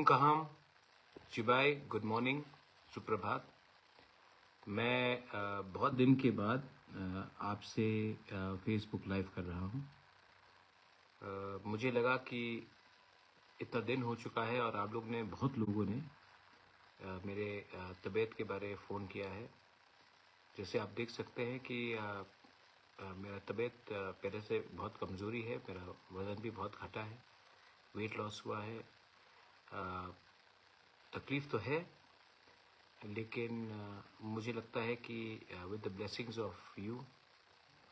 ओम कहाम चिबाई, good morning, सुप्रभात। मैं बहुत दिन के बाद आपसे फेसबुक लाइव कर रहा हूँ। मुझे लगा कि इतना दिन हो चुका है और आप बहुत लोगों ने मेरे तबीयत के बारे में फ़ोन किया है। जैसे आप देख सकते हैं कि मेरा तबीयत पहले से बहुत कमज़ोरी है, मेरा वज़न भी बहुत घटा है, वेट लॉस हुआ है। तकलीफ़ तो है, लेकिन मुझे लगता है कि with the blessings of you,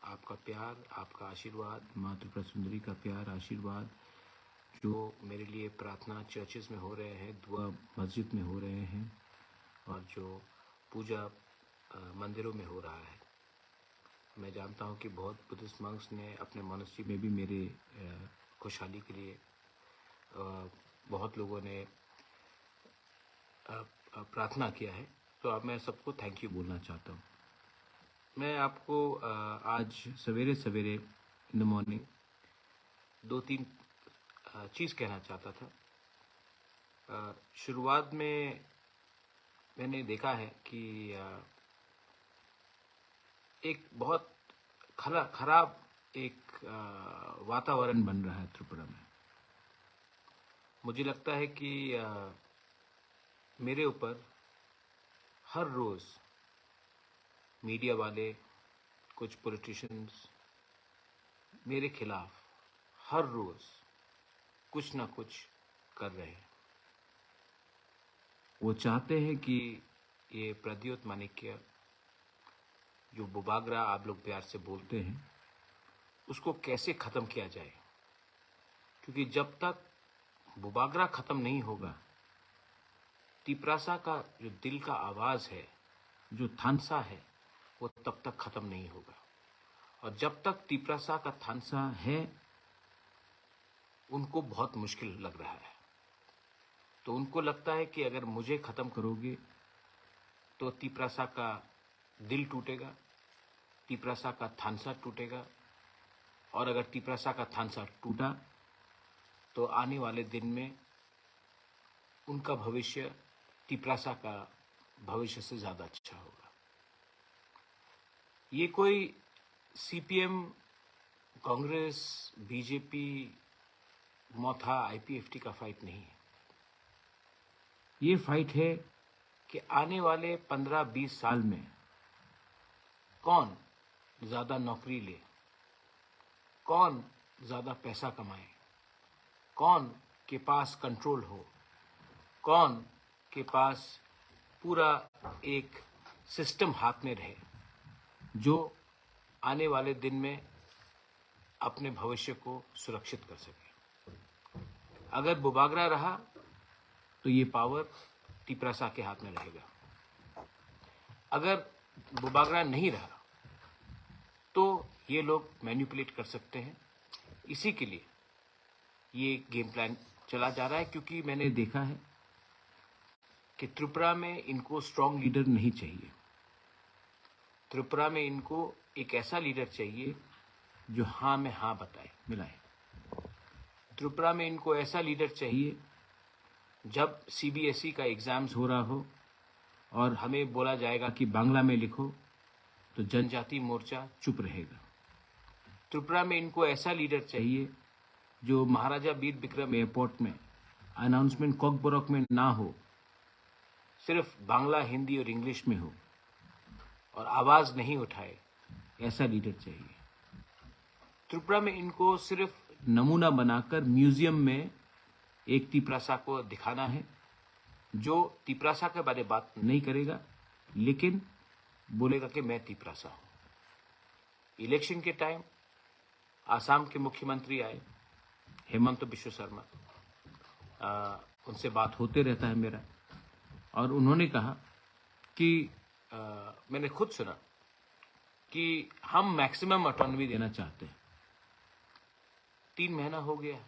आपका प्यार, आपका आशीर्वाद, माँ त्रिपुरा सुंदरी का प्यार, आशीर्वाद, जो मेरे लिए प्रार्थना चर्चेस में हो रहे हैं, दुआ मस्जिद में हो रहे हैं और जो पूजा मंदिरों में हो रहा है। मैं जानता हूँ कि बहुत बुद्धिस्ट मंक्स ने अपने मॉनेस्ट्री में भी मेरे खुशहाली के लिए बहुत लोगों ने प्रार्थना किया है। तो अब मैं सबको थैंक यू बोलना चाहता हूँ। मैं आपको आज सवेरे सवेरे इन द मॉर्निंग 2-3 चीज़ कहना चाहता था। शुरुआत में मैंने देखा है कि एक बहुत खराब एक वातावरण बन रहा है त्रिपुरा में। मुझे लगता है कि मेरे ऊपर हर रोज़ मीडिया वाले, कुछ पॉलिटिशियंस मेरे खिलाफ हर रोज़ कुछ ना कुछ कर रहे हैं। वो चाहते हैं कि ये प्रद्योत माणिक्य, जो बुबागरा आप लोग प्यार से बोलते हैं, उसको कैसे ख़त्म किया जाए, क्योंकि जब तक बुबागरा ख़त्म नहीं होगा, तिपरासा का जो दिल का आवाज़ है, जो थानसा है, वो तब तक ख़त्म नहीं होगा। और जब तक तिपरासा का थानसा है, उनको बहुत मुश्किल लग रहा है। तो उनको लगता है कि अगर मुझे ख़त्म करोगे तो तिपरासा का दिल टूटेगा, तिपरासा का थानसा टूटेगा, और अगर तिपरासा का थानसा टूटा तो आने वाले दिन में उनका भविष्य तिपरासा का भविष्य से ज़्यादा अच्छा होगा। ये कोई सीपीएम, कांग्रेस, बीजेपी, मोथा, आईपीएफटी का फाइट नहीं है। ये फाइट है कि आने वाले 15-20 साल में कौन ज़्यादा नौकरी ले, कौन ज़्यादा पैसा कमाए, कौन के पास कंट्रोल हो, कौन के पास पूरा एक सिस्टम हाथ में रहे, जो आने वाले दिन में अपने भविष्य को सुरक्षित कर सके। अगर बुबागरा रहा तो ये पावर तिपरासा के हाथ में रहेगा। अगर बुबागरा नहीं रहा तो ये लोग मैनिपुलेट कर सकते हैं। इसी के लिए ये गेम प्लान चला जा रहा है, क्योंकि मैंने देखा है कि त्रिपुरा में इनको स्ट्रॉन्ग लीडर नहीं चाहिए। त्रिपुरा में इनको एक ऐसा लीडर चाहिए जो हाँ में हाँ मिलाए। त्रिपुरा में इनको ऐसा लीडर चाहिए, जब सीबीएसई का एग्ज़ाम्स हो रहा हो और हमें बोला जाएगा कि बांग्ला में लिखो, तो जनजाति मोर्चा चुप रहेगा। त्रिपुरा में इनको ऐसा लीडर चाहिए जो महाराजा वीर विक्रम एयरपोर्ट में अनाउंसमेंट कॉकबोरक में ना हो, सिर्फ बांग्ला, हिंदी और इंग्लिश में हो और आवाज़ नहीं उठाए, ऐसा लीडर चाहिए। त्रिपुरा में इनको सिर्फ नमूना बनाकर म्यूजियम में एक तिपरासा को दिखाना है, जो तिपरासा के बारे में बात नहीं करेगा, लेकिन बोलेगा कि मैं तिपरासा हूँ। इलेक्शन के टाइम आसाम के मुख्यमंत्री आए, हेमंत बिश्व शर्मा, उनसे बात होते रहता है मेरा, और उन्होंने कहा कि मैंने खुद सुना कि हम मैक्सिमम ऑटोनॉमी देना चाहते हैं। 3 महीना हो गया,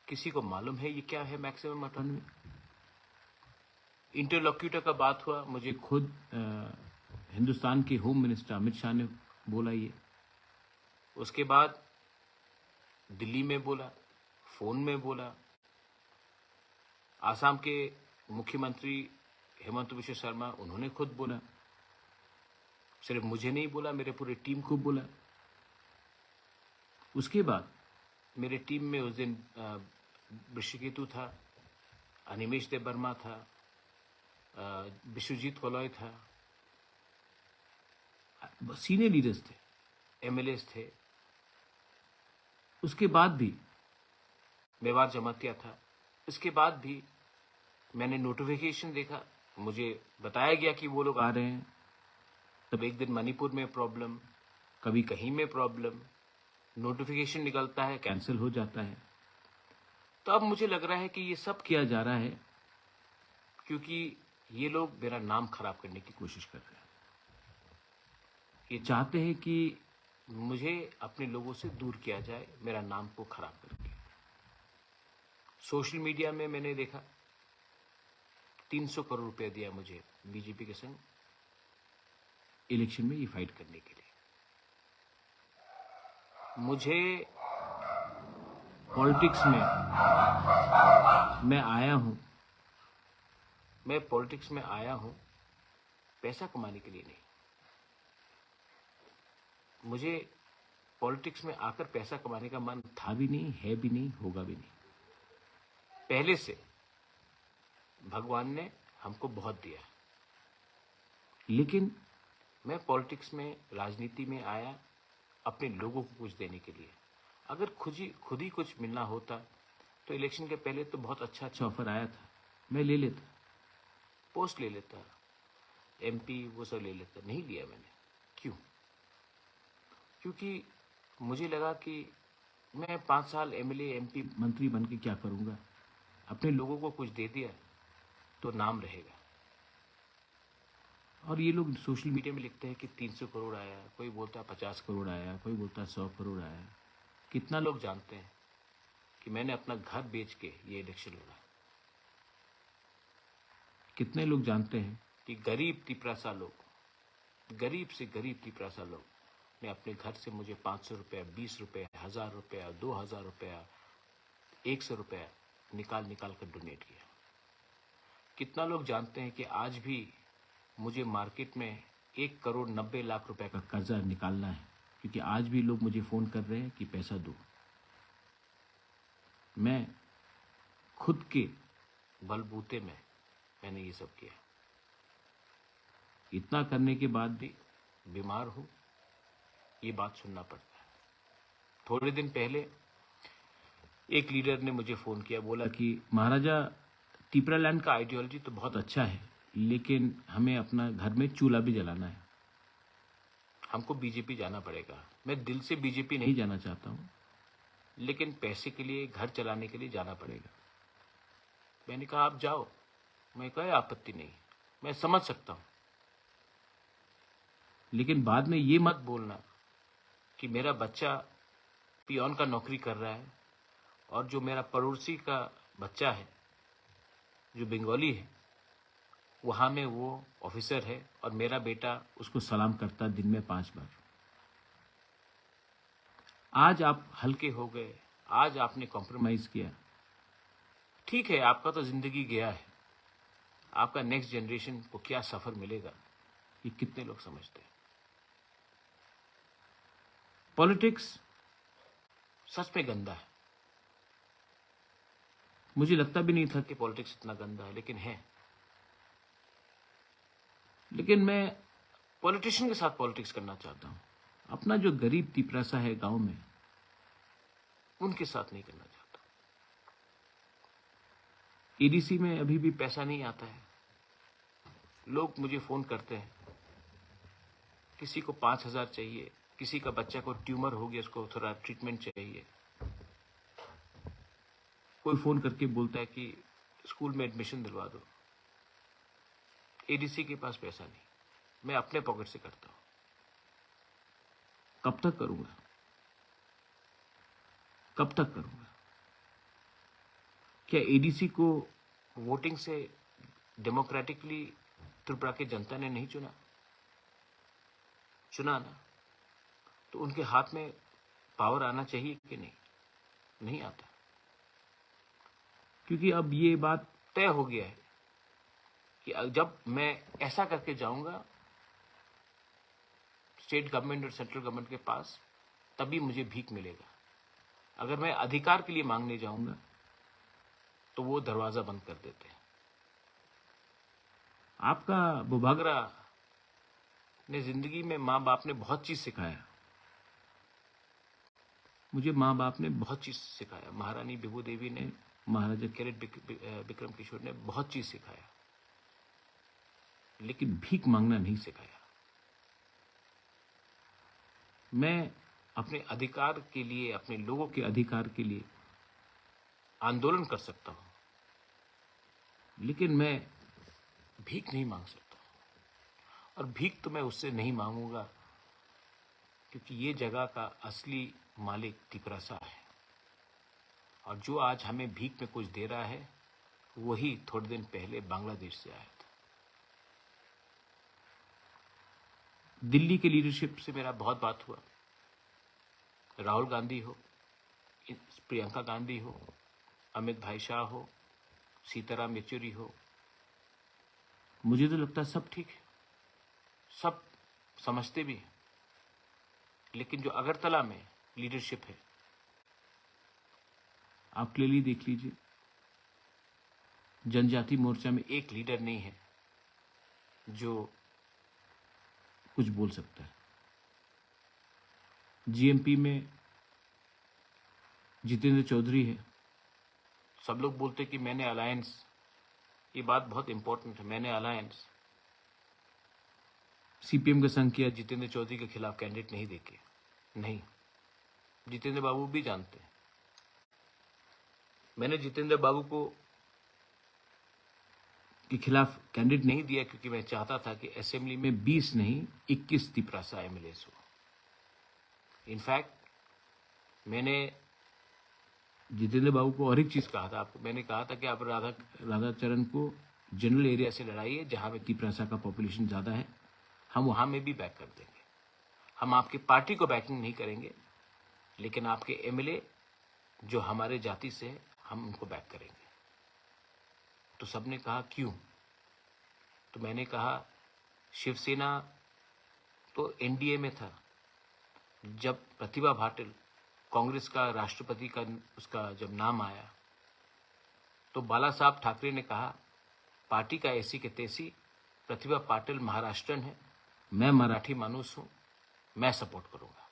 किसी को मालूम है ये क्या है मैक्सिमम ऑटोनॉमी? इंटरलोक्यूटर का बात हुआ, मुझे खुद हिंदुस्तान के होम मिनिस्टर अमित शाह ने बोला ये। उसके बाद दिल्ली में बोला, फ़ोन में बोला, आसाम के मुख्यमंत्री हेमंत बिश्व शर्मा, उन्होंने खुद बोला, सिर्फ मुझे नहीं बोला, मेरे पूरे टीम को बोला। उसके बाद मेरे टीम में उस दिन वृषिकेतु था, अनिमेश देव वर्मा था, विश्वजीत कलॉय था, सीनियर लीडर्स थे, एमएलएस थे। उसके बाद भी मेवार जमातिया था। इसके बाद भी मैंने नोटिफिकेशन देखा, मुझे बताया गया कि वो लोग आ रहे हैं। तब एक दिन मणिपुर में प्रॉब्लम, कभी कहीं में प्रॉब्लम, नोटिफिकेशन निकलता है, कैंसिल हो जाता है। तो अब मुझे लग रहा है कि ये सब किया जा रहा है क्योंकि ये लोग मेरा नाम खराब करने की कोशिश कर रहे हैं। ये चाहते हैं कि मुझे अपने लोगों से दूर किया जाए, मेरा नाम को खराब करके। सोशल मीडिया में मैंने देखा 300 करोड़ रुपए दिया मुझे बीजेपी के संग इलेक्शन में ये फाइट करने के लिए। मुझे पॉलिटिक्स में मैं पॉलिटिक्स में आया हूं पैसा कमाने के लिए नहीं। मुझे पॉलिटिक्स में आकर पैसा कमाने का मन था भी नहीं, है भी नहीं, होगा भी नहीं। पहले से भगवान ने हमको बहुत दिया, लेकिन मैं पॉलिटिक्स में, राजनीति में आया अपने लोगों को कुछ देने के लिए। अगर खुद ही कुछ मिलना होता तो इलेक्शन के पहले तो बहुत अच्छा ऑफर आया था, मैं ले लेता, पोस्ट ले लेता, एमपी वो सब ले लेता। नहीं लिया मैंने। क्यों? क्योंकि मुझे लगा कि मैं 5 साल एमएलए, एमपी, मंत्री बन के क्या करूंगा। अपने लोगों को कुछ दे दिया तो नाम रहेगा। और ये लोग सोशल मीडिया में लिखते हैं कि 300 करोड़ आया, कोई बोलता है 50 करोड़ आया, कोई बोलता है 100 करोड़ आया। कितना लोग जानते हैं कि मैंने अपना घर बेच के ये इलेक्शन लड़ा? कितने लोग जानते हैं कि गरीब तिपरासा लोग, गरीब से गरीब तिपरासा लोग ने अपने घर से मुझे 500 रुपया, 20 रुपया, 1000 रुपया, 2000 रुपया, 100 रुपया निकाल कर डोनेट किया? कितना लोग जानते हैं कि आज भी मुझे मार्केट में 1,90,00,000 रुपए का कर्जा निकालना है, क्योंकि आज भी लोग मुझे फोन कर रहे हैं कि पैसा दो। मैं खुद के बलबूते में मैंने ये सब किया। इतना करने के बाद भी बीमार हूं, ये बात सुनना पड़ता है। थोड़े दिन पहले एक लीडर ने मुझे फोन किया, बोला कि महाराजा तिपरालैंड का आइडियोलॉजी तो बहुत अच्छा है, लेकिन हमें अपना घर में चूल्हा भी जलाना है, हमको बीजेपी जाना पड़ेगा। मैं दिल से बीजेपी नहीं जाना चाहता हूं, लेकिन पैसे के लिए, घर चलाने के लिए जाना पड़ेगा। मैंने कहा आप जाओ, मैं कहा आपत्ति नहीं, मैं समझ सकता हूं, लेकिन बाद में ये मत बोलना कि मेरा बच्चा पियोन का नौकरी कर रहा है और जो मेरा पड़ोसी का बच्चा है जो बंगाली है, वहां में वो ऑफिसर है और मेरा बेटा उसको सलाम करता दिन में 5 बार। आज आप हल्के हो गए, आज आपने कॉम्प्रोमाइज किया, ठीक है, आपका तो जिंदगी गया है। आपका नेक्स्ट जनरेशन को क्या सफर मिलेगा, ये कितने लोग समझते हैं? पॉलिटिक्स सच में गंदा है। मुझे लगता भी नहीं था कि पॉलिटिक्स इतना गंदा है, लेकिन है। लेकिन मैं पॉलिटिशियन के साथ पॉलिटिक्स करना चाहता हूं। अपना जो गरीब तिपरासा है गांव में, उनके साथ नहीं करना चाहता। ईडीसी में अभी भी पैसा नहीं आता है। लोग मुझे फोन करते हैं, किसी को 5,000 चाहिए, किसी का बच्चा को ट्यूमर हो गया, उसको थोड़ा ट्रीटमेंट चाहिए। कोई फोन करके बोलता है कि स्कूल में एडमिशन दिलवा दो। एडीसी के पास पैसा नहीं, मैं अपने पॉकेट से करता हूं। कब तक करूंगा? कब तक करूंगा? क्या एडीसी को वोटिंग से डेमोक्रेटिकली त्रिपुरा की जनता ने नहीं चुना? चुना ना, तो उनके हाथ में पावर आना चाहिए कि नहीं? नहीं आता। क्योंकि अब ये बात तय हो गया है कि जब मैं ऐसा करके जाऊंगा स्टेट गवर्नमेंट और सेंट्रल गवर्नमेंट के पास, तभी मुझे भीख मिलेगा। अगर मैं अधिकार के लिए मांगने जाऊंगा तो वो दरवाजा बंद कर देते हैं। आपका बुभागरा ने जिंदगी में माँ बाप ने बहुत चीज सिखाया। मुझे माँ बाप ने बहुत चीज सिखाया। महारानी विभू देवी ने, महाराजा कैरेट विक्रम किशोर ने बहुत चीज सिखाया, लेकिन भीख मांगना नहीं सिखाया। मैं अपने अधिकार के लिए, अपने लोगों के अधिकार के लिए आंदोलन कर सकता हूं, लेकिन मैं भीख नहीं मांग सकता। और भीख तो मैं उससे नहीं मांगूंगा, क्योंकि ये जगह का असली मालिक तिपरासा है। और जो आज हमें भीख में कुछ दे रहा है, वही थोड़े दिन पहले बांग्लादेश से आया था। दिल्ली के लीडरशिप से मेरा बहुत बात हुआ। राहुल गांधी हो, प्रियंका गांधी हो, अमित भाई शाह हो, सीताराम येचुरी हो, मुझे तो लगता है सब ठीक है, सब समझते भी हैं। लेकिन जो अगरतला में लीडरशिप है, आप क्लियरली देख लीजिए, जनजाति मोर्चा में एक लीडर नहीं है जो कुछ बोल सकता है। जीएमपी में जितेंद्र चौधरी है। सब लोग बोलते कि मैंने अलायंस, ये बात बहुत इंपॉर्टेंट है, मैंने अलायंस सीपीएम का संग किया जितेंद्र चौधरी के खिलाफ कैंडिडेट नहीं देके। नहीं, जितेंद्र बाबू भी जानते हैं। मैंने जितेंद्र बाबू को के खिलाफ कैंडिडेट नहीं दिया क्योंकि मैं चाहता था कि असेंबली में 20 नहीं 21 तिपरासा एमएलएस हो। इनफैक्ट मैंने जितेंद्र बाबू को और एक चीज कहा था आपको, मैंने कहा था कि आप राधाचरण को जनरल एरिया से लड़ाइए जहां में तिपरासा का पॉपुलेशन ज्यादा है, हम वहां में भी बैक कर देंगे। हम आपकी पार्टी को बैकिंग नहीं करेंगे, लेकिन आपके एमएलए जो हमारे जाति से है, हम उनको बैक करेंगे। तो सबने कहा क्यों? तो मैंने कहा शिवसेना तो एनडीए में था। जब प्रतिभा पाटिल कांग्रेस का राष्ट्रपति का उसका जब नाम आया, तो बाला साहब ठाकरे ने कहा पार्टी का ऐसी के तैसी, प्रतिभा पाटिल महाराष्ट्रन है, मैं मराठी मानुस हूं, मैं सपोर्ट करूंगा।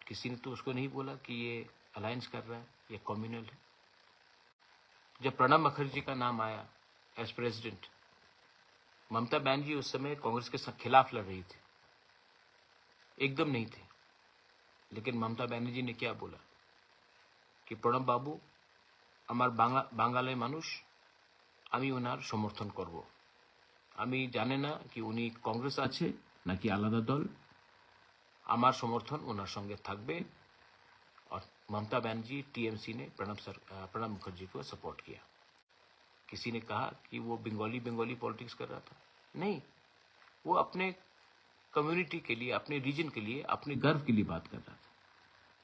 किसी ने तो उसको नहीं बोला कि ये अलायंस कर रहा है, ये कम्युनल है। जब प्रणब मुखर्जी का नाम आया एज प्रेसिडेंट, ममता बनर्जी उस समय कांग्रेस के खिलाफ लड़ रही थी, एकदम नहीं थे। लेकिन ममता बनर्जी ने क्या बोला कि प्रणब बाबू আমার বাঙালি মানুষ, আমি ওনার সমর্থন করব। আমি জানি না कि উনি कांग्रेस আছে নাকি আলাদা দল, আমার সমর্থন ওনার সঙ্গে থাকবে। और ममता बनर्जी टीएमसी ने प्रणब मुखर्जी को सपोर्ट किया। किसी ने कहा कि वो बंगाली पॉलिटिक्स कर रहा था, नहीं, वो अपने कम्युनिटी के लिए, अपने रीजन के लिए, अपने गर्व के लिए बात कर रहा था।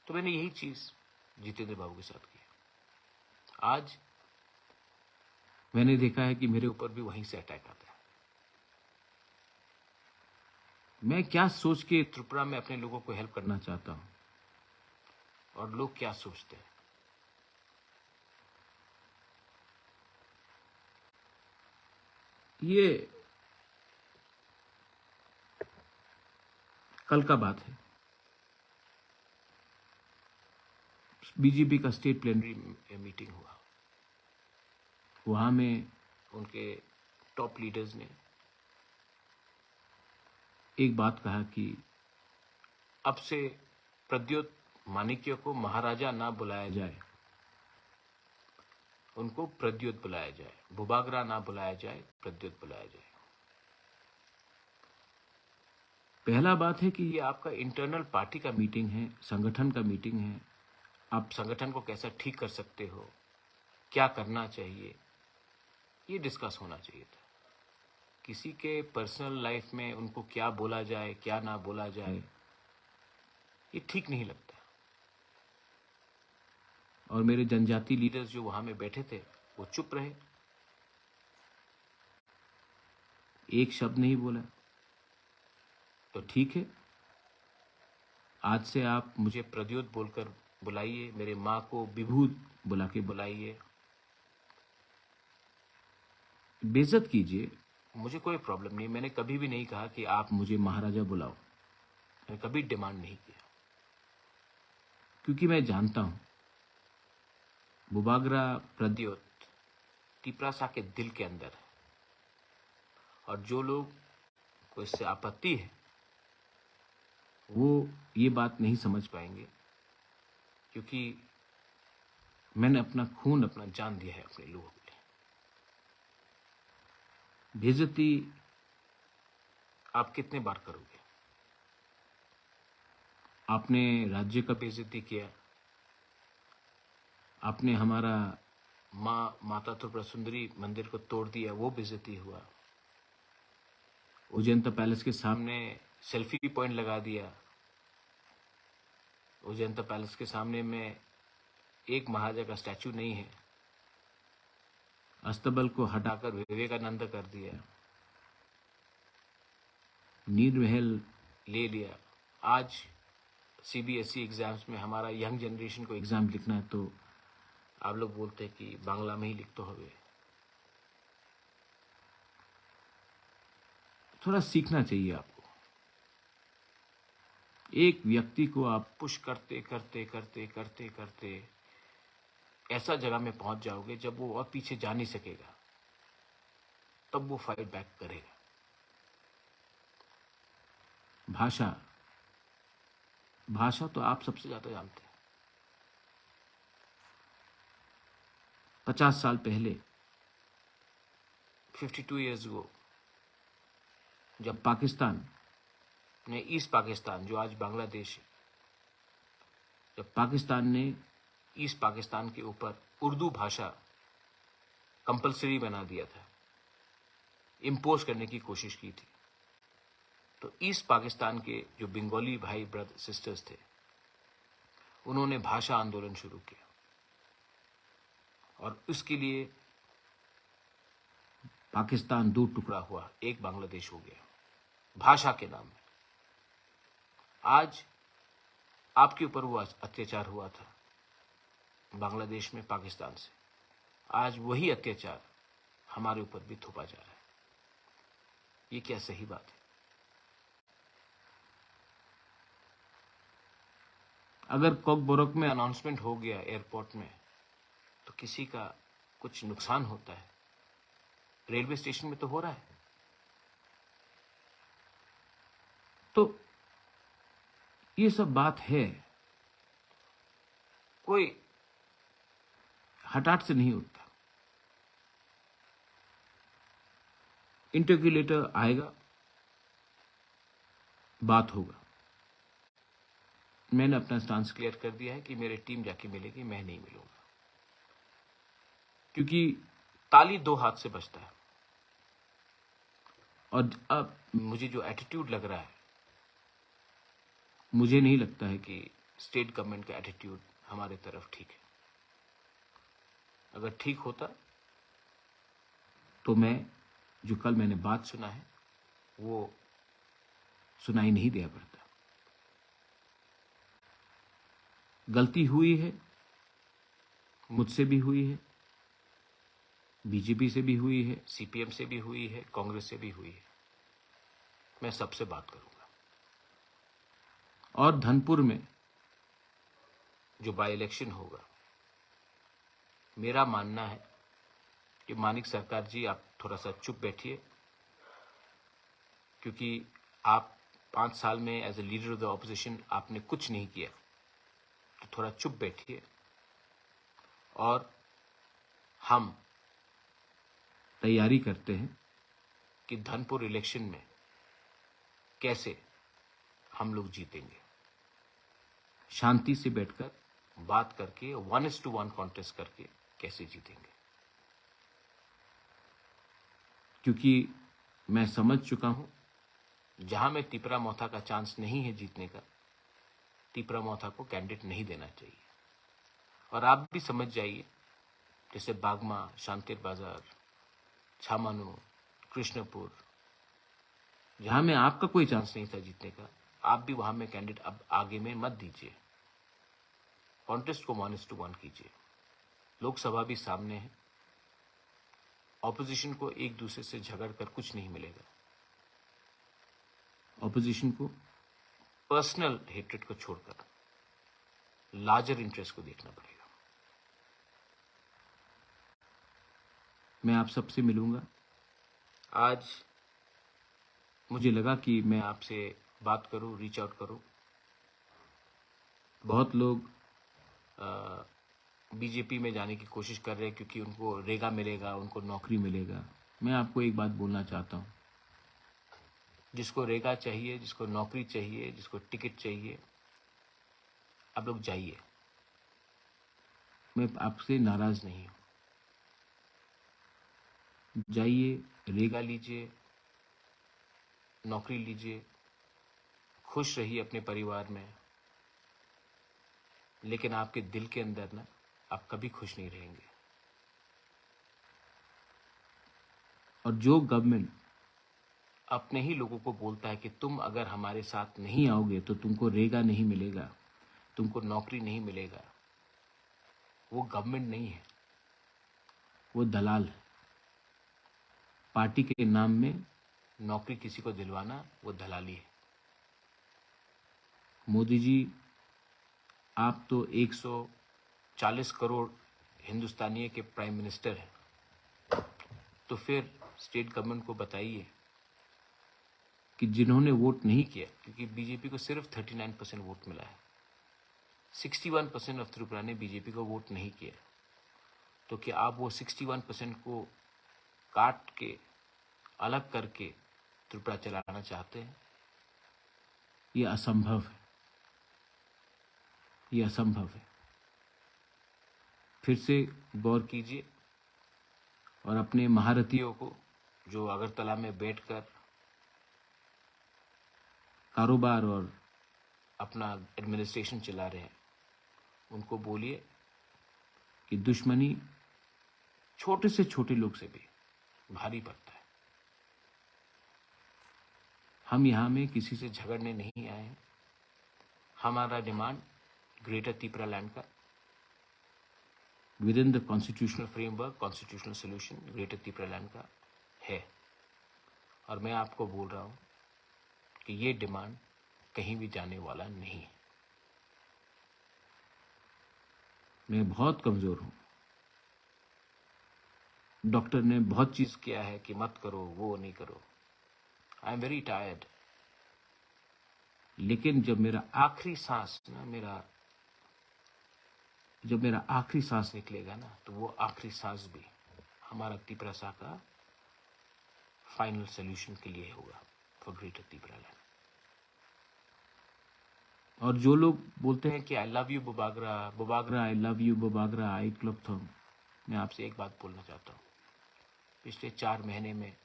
तो मैंने यही चीज जितेंद्र बाबू के साथ की। आज मैंने देखा है कि मेरे ऊपर भी वहीं से अटैक आता है। मैं क्या सोच के त्रिपुरा में अपने लोगों को हेल्प करना चाहता हूं, और लोग क्या सोचते हैं। ये कल का बात है। बीजेपी का स्टेट प्लेनरी मीटिंग हुआ। वहां में उनके टॉप लीडर्स ने एक बात कहा कि अब से प्रद्योत माणिक्य को महाराजा ना बुलाया जाए, उनको प्रद्योत बुलाया जाए। बुबागरा ना बुलाया जाए, प्रद्योत बुलाया जाए। पहला बात है कि ये आपका इंटरनल पार्टी का मीटिंग है, संगठन का मीटिंग है। आप संगठन को कैसा ठीक कर सकते हो, क्या करना चाहिए, ये डिस्कस होना चाहिए था। किसी के पर्सनल लाइफ में उनको क्या बोला जाए, क्या ना बोला जाए, ये ठीक नहीं लगता। और मेरे जनजाति लीडर्स जो वहां में बैठे थे, वो चुप रहे। एक शब्द नहीं बोला। तो ठीक है, आज से आप मुझे प्रद्योत बोलकर बुलाइए, मेरे माँ को विभूत बुला के बुलाइए, बेइज्जत कीजिए, मुझे कोई प्रॉब्लम नहीं। मैंने कभी भी नहीं कहा कि आप मुझे महाराजा बुलाओ, मैंने कभी डिमांड नहीं किया, क्योंकि मैं जानता हूं बुबागरा प्रद्योत टिपरासा के दिल के अंदर है, और जो लोग को इससे आपत्ति है वो ये बात नहीं समझ पाएंगे, क्योंकि मैंने अपना खून, अपना जान दिया है अपने लोगों के लिए। बेइज्जती आप कितने बार करोगे? आपने राज्य का बेइज्जती किया, आपने हमारा माता त्रिपुरा सुंदरी मंदिर को तोड़ दिया, वो बेइज्जती हुआ। उजैंता पैलेस के सामने सेल्फी पॉइंट लगा दिया। उजैंता पैलेस के सामने में एक महाराजा का स्टैचू नहीं है। अस्तबल को हटाकर विवेकानंद कर दिया। नीर महल ले लिया। आज सीबीएसई एग्जाम्स में हमारा यंग जनरेशन को एग्जाम लिखना है तो आप लोग बोलते हैं कि बांग्ला में ही लिख तो हवे। थोड़ा सीखना चाहिए आपको। एक व्यक्ति को आप पुश करते करते करते करते करते ऐसा जगह में पहुंच जाओगे जब वो और पीछे जा नहीं सकेगा, तब वो फाइट बैक करेगा। भाषा तो आप सबसे ज्यादा जानते हैं। 50 साल पहले, 52 years ago, जब पाकिस्तान ने ईस्ट पाकिस्तान, जो आज बांग्लादेश है, जब पाकिस्तान ने ईस्ट पाकिस्तान के ऊपर उर्दू भाषा कंपलसरी बना दिया था, इम्पोज करने की कोशिश की थी, तो ईस्ट पाकिस्तान के जो बंगाली भाई ब्रदर सिस्टर्स थे, उन्होंने भाषा आंदोलन शुरू किया, और उसके लिए पाकिस्तान दो टुकड़ा हुआ, एक बांग्लादेश हो गया, भाषा के नाम में। आज आपके ऊपर वो अत्याचार हुआ था बांग्लादेश में पाकिस्तान से, आज वही अत्याचार हमारे ऊपर भी थोपा जा रहा है। ये क्या सही बात है? अगर कॉकबोरोक में अनाउंसमेंट हो गया एयरपोर्ट में तो किसी का कुछ नुकसान होता है, रेलवे स्टेशन में तो हो रहा है। तो ये सब बात है, कोई हठात से नहीं उठता। इंटरव्यूलेटर आएगा, बात होगा। मैंने अपना स्टांस क्लियर कर दिया है कि मेरी टीम जाके मिलेगी, मैं नहीं मिलूंगा, क्योंकि ताली दो हाथ से बजता है। और अब मुझे जो एटीट्यूड लग रहा है, मुझे नहीं लगता है कि स्टेट गवर्नमेंट का एटीट्यूड हमारे तरफ ठीक है। अगर ठीक होता तो मैं जो कल मैंने बात सुना है वो सुनाई नहीं दिया पड़ता। गलती हुई है, मुझसे भी हुई है, बीजेपी से भी हुई है, सीपीएम से भी हुई है, कांग्रेस से भी हुई है। मैं सबसे बात करूंगा। और धनपुर में जो बाई इलेक्शन होगा, मेरा मानना है कि मानिक सरकार जी, आप थोड़ा सा चुप बैठिए, क्योंकि आप 5 साल में as a leader of the opposition आपने कुछ नहीं किया, तो थोड़ा चुप बैठिए और हम तैयारी करते हैं कि धनपुर इलेक्शन में कैसे हम लोग जीतेंगे। शांति से बैठकर बात करके 1:1 कॉन्टेस्ट करके कैसे जीतेंगे, क्योंकि मैं समझ चुका हूं, जहां में तिपरा मोथा का चांस नहीं है जीतने का, तिपरा मोथा को कैंडिडेट नहीं देना चाहिए। और आप भी समझ जाइए, जैसे बागमा, शांतिर बाजार, छामानू, कृष्णपुर, जहां में आपका कोई चांस नहीं था जीतने का, आप भी वहां में कैंडिडेट अब आगे में मत दीजिए। कॉन्टेस्ट को 1:1 कीजिए। लोकसभा भी सामने है। ऑपोजिशन को एक दूसरे से झगड़ कर कुछ नहीं मिलेगा। ऑपोजिशन को पर्सनल हेट्रेड को छोड़कर लार्जर इंटरेस्ट को देखना पड़ेगा। मैं आप सबसे मिलूंगा। आज मुझे लगा कि मैं आपसे बात करूं, रीच आउट करूं। बहुत लोग बीजेपी में जाने की कोशिश कर रहे हैं क्योंकि उनको रेगा मिलेगा, उनको नौकरी मिलेगा। मैं आपको एक बात बोलना चाहता हूं, जिसको रेगा चाहिए, जिसको नौकरी चाहिए, जिसको टिकट चाहिए, आप लोग जाइए। मैं आपसे नाराज नहीं हूं। जाइए, रेगा लीजिए, नौकरी लीजिए, खुश रहिए अपने परिवार में, लेकिन आपके दिल के अंदर ना आप कभी खुश नहीं रहेंगे। और जो गवर्नमेंट अपने ही लोगों को बोलता है कि तुम अगर हमारे साथ नहीं आओगे तो तुमको रेगा नहीं मिलेगा, तुमको नौकरी नहीं मिलेगा, वो गवर्नमेंट नहीं है, वो दलाल है। पार्टी के नाम में नौकरी किसी को दिलवाना वो दलाली है। मोदी जी, आप तो 140 करोड़ हिंदुस्तानियों के प्राइम मिनिस्टर हैं, तो फिर स्टेट गवर्नमेंट को बताइए कि जिन्होंने वोट नहीं किया, क्योंकि बीजेपी को सिर्फ 39% वोट मिला है, 61% ऑफ त्रिपुरा ने बीजेपी को वोट नहीं किया, तो क्या आप वो 61% को काट के अलग करके त्रिपुरा चलाना चाहते हैं? ये असंभव है, ये असंभव है। फिर से गौर कीजिए और अपने महारथियों को जो अगरतला में बैठकर कारोबार और अपना एडमिनिस्ट्रेशन चला रहे हैं, उनको बोलिए कि दुश्मनी छोटे से छोटे लोग से भी भारी पड़ता है। हम यहां में किसी से झगड़ने नहीं आए हैं। हमारा डिमांड ग्रेटर त्रिपुरा लैंड का with in the constitutional framework, constitutional solution greater Tripura land का है। और मैं आपको बोल रहा हूं कि ये डिमांड कहीं भी जाने वाला नहीं है। मैं बहुत कमजोर हूं। डॉक्टर ने बहुत चीज किया है कि मत करो, वो नहीं करो। I am very tired. लेकिन जब मेरा आखिरी सांस निकलेगा ना, तो वो आखिरी सांस भी हमारा त्रिपुरा का फाइनल सोल्यूशन के लिए होगा फॉर ग्रेटर त्रिपुरा लैंड। और जो लोग बोलते हैं कि आई लव यू बुबागरा, आई लव यू बुबागरा, आई क्लोपथम, मैं आपसे एक बात बोलना चाहता हूं। पिछले 4 महीने में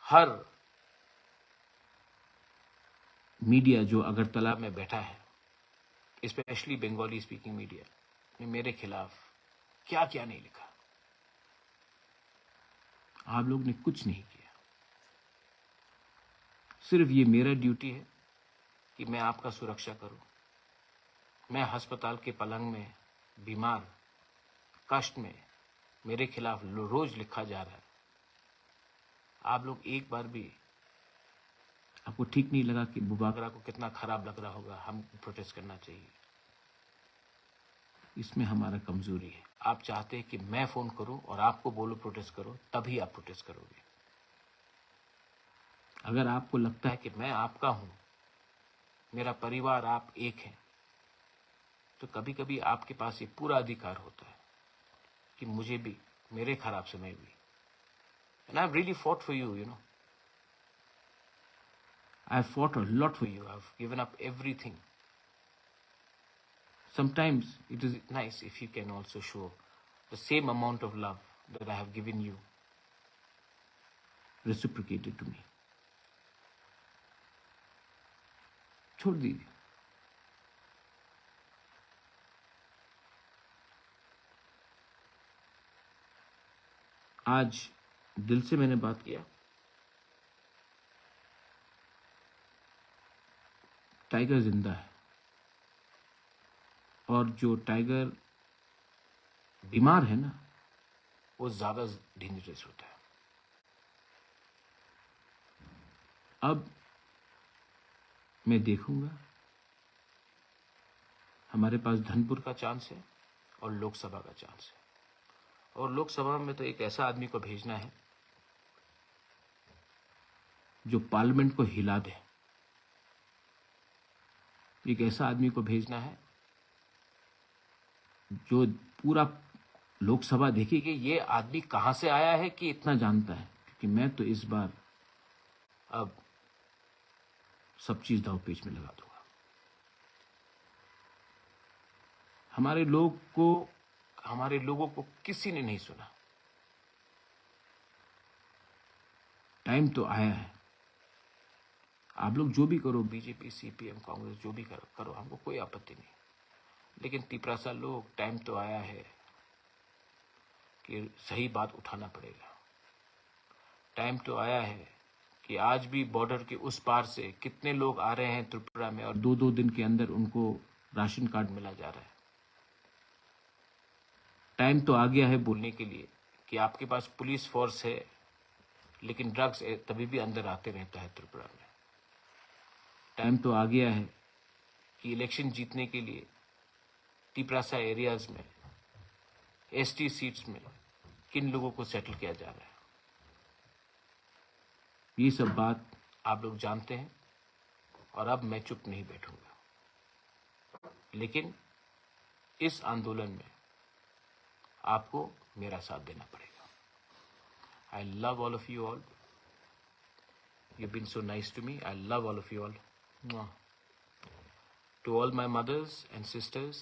हर मीडिया जो अगरतला में बैठा है, स्पेशली बंगाली स्पीकिंग मीडिया, ने मेरे खिलाफ क्या क्या नहीं लिखा। आप लोग ने कुछ नहीं किया। सिर्फ ये मेरा ड्यूटी है कि मैं आपका सुरक्षा करूं। मैं अस्पताल के पलंग में बीमार, कष्ट में, मेरे खिलाफ रोज लिखा जा रहा है। आप लोग एक बार भी, आपको ठीक नहीं लगा कि बुबागरा को कितना खराब लग रहा होगा, हम प्रोटेस्ट करना चाहिए। इसमें हमारा कमजोरी है। आप चाहते हैं कि मैं फोन करूं और आपको बोलो प्रोटेस्ट करो, तभी आप प्रोटेस्ट करोगे। अगर आपको लगता है कि मैं आपका हूं, मेरा परिवार आप एक हैं, तो कभी कभी आपके पास ये पूरा अधिकार होता है कि मुझे भी, मेरे खराब समय भी, and I have really fought for you, you know, I have fought a lot for you. I have given up everything. Sometimes it is nice if you can also show the same amount of love that I have given you, reciprocated to me. छोड़ दीजिए। आज दिल से मैंने बात किया। Tiger जिंदा है, और जो टाइगर बीमार है ना, वो ज्यादा डेंजरस होता है। अब मैं देखूंगा, हमारे पास धनपुर का चांस है और लोकसभा का चांस है, और लोकसभा में तो एक ऐसा आदमी को भेजना है जो पार्लियामेंट को हिला दे। एक ऐसा आदमी को भेजना है जो पूरा लोकसभा देखे कि ये आदमी कहां से आया है कि इतना जानता है। क्योंकि मैं तो इस बार अब सब चीज दांवपेच में लगा दूंगा। हमारे लोगों को किसी ने नहीं सुना। टाइम तो आया है। आप लोग जो भी करो, बीजेपी, सीपीएम, कांग्रेस, जो भी करो, हमको कोई आपत्ति नहीं। लेकिन तिपरासा लोग, टाइम तो आया है कि सही बात उठाना पड़ेगा। टाइम तो आया है कि आज भी बॉर्डर के उस पार से कितने लोग आ रहे हैं त्रिपुरा में, और 2-2 दिन के अंदर उनको राशन कार्ड मिला जा रहा है। टाइम तो आ गया है बोलने के लिए कि आपके पास पुलिस फोर्स है, लेकिन ड्रग्स तभी भी अंदर आते रहता है त्रिपुरा में। टाइम तो आ गया है कि इलेक्शन जीतने के लिए तिपरासा एरियाज में, एसटी सीट्स में किन लोगों को सेटल किया जा रहा है। ये सब बात आप लोग जानते हैं, और अब मैं चुप नहीं बैठूंगा। लेकिन इस आंदोलन में आपको मेरा साथ देना पड़ेगा। I love all of you all. You've been so nice to me. I love all of you all. Mwah. To all my mothers and sisters,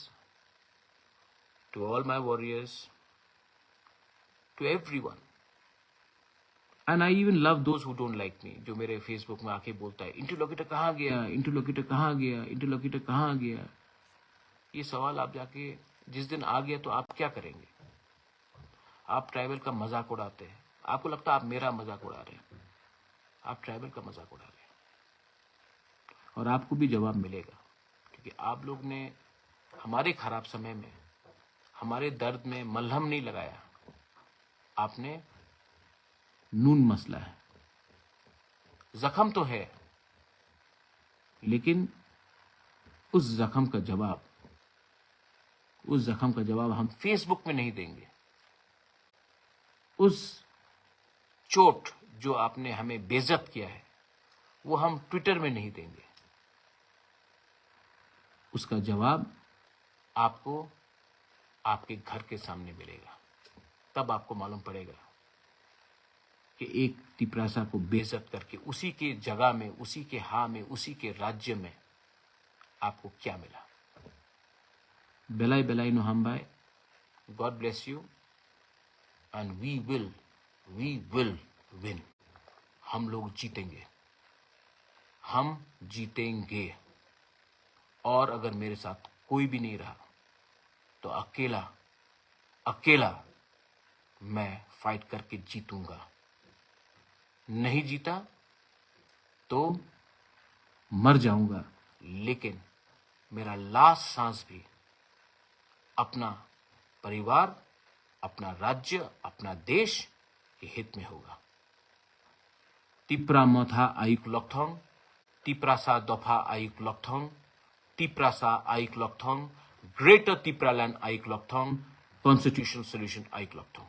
to all my warriors, to everyone. And I even love those who don't like me, जो मेरे Facebook में आके बोलता है interlocutor कहाँ गया, interlocutor कहाँ गया, इंटरलोकेटर कहाँ गया। ये सवाल आप जाके जिस दिन आ गया तो आप क्या करेंगे। आप ट्राइबल का मजाक उड़ाते हैं, आपको लगता है आप मेरा मजाक उड़ा रहे हैं, आप ट्राइबल का मजाक उड़ा रहे हैं। और आपको भी जवाब मिलेगा, क्योंकि आप लोग ने हमारे खराब समय में, हमारे दर्द में मलहम नहीं लगाया, आपने नून मसला है। जख्म तो है, लेकिन उस जख्म का जवाब हम फेसबुक में नहीं देंगे। उस चोट जो आपने हमें बेइज्जत किया है, वो हम ट्विटर में नहीं देंगे। उसका जवाब आपको आपके घर के सामने मिलेगा। तब आपको मालूम पड़ेगा कि एक तिपरासा को बेइज्जत करके उसी के जगह में, उसी के हाँ में, उसी के राज्य में आपको क्या मिला। बेलाई बेलाई नो हम भाई, God bless you and we will win. हम लोग जीतेंगे, हम जीतेंगे। और अगर मेरे साथ कोई भी नहीं रहा तो अकेला मैं फाइट करके जीतूंगा। नहीं जीता तो मर जाऊंगा, लेकिन मेरा लास्ट सांस भी अपना परिवार, अपना राज्य, अपना देश के हित में होगा। तिप्रा मथा आयुक लकथोंग, तिप्रासा दफा आयुक लकथोंग, तिप्रासा आयुक लकथोंग, ग्रेटर तिप्रालैंड आयुक लकथोंग, कॉन्स्टिट्यूशनल सॉल्यूशन आयुक लकथोंग।